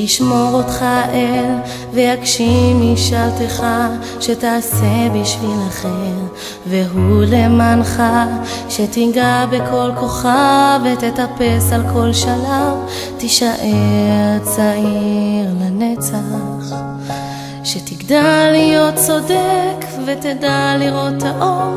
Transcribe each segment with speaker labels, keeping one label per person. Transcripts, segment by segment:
Speaker 1: שישמור אותך אל ויגשים משאלתך, שתעשה בשביל אחר והוא למענך, שתיגע בכל כוכב ותטפס על כל שלב, תישאר צעיר לנצח. שתגדל להיות צודק ותדע לראות האור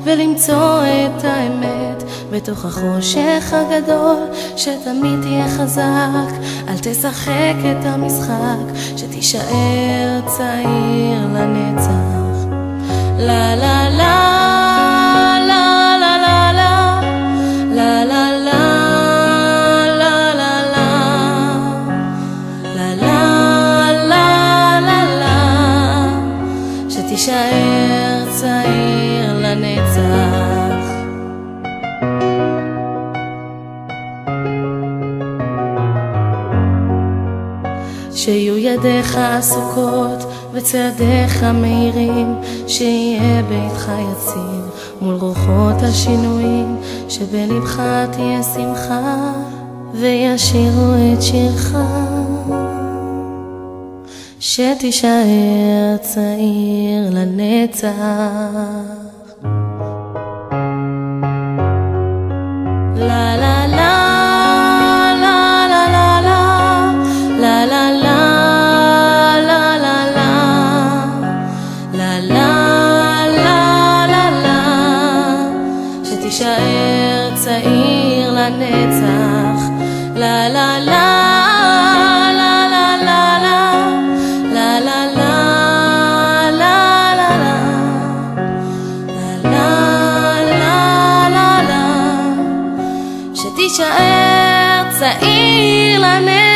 Speaker 1: ולמצוא את האמת בתוך החושך הגדול, שתמיד תהיה חזק, אל תשחק את המשחק, שתישאר צעיר לנצח. לה לה לה לה לה לה לה לה לה תישאר צעיר לנצח. שיהיו ידיך עסוקות וצעדיך מהירים, שיהיה ביתך יציב מול רוחות השינויים, שבלבך תהיה שמחה וישירו את שירך, שתישאר צעיר לנצח. לה לה לה לה לה לה לה לה לה לה לה לה לה לה לה, שתישאר צעיר לנצח. לה לה לה תישאר צעיר לנצח.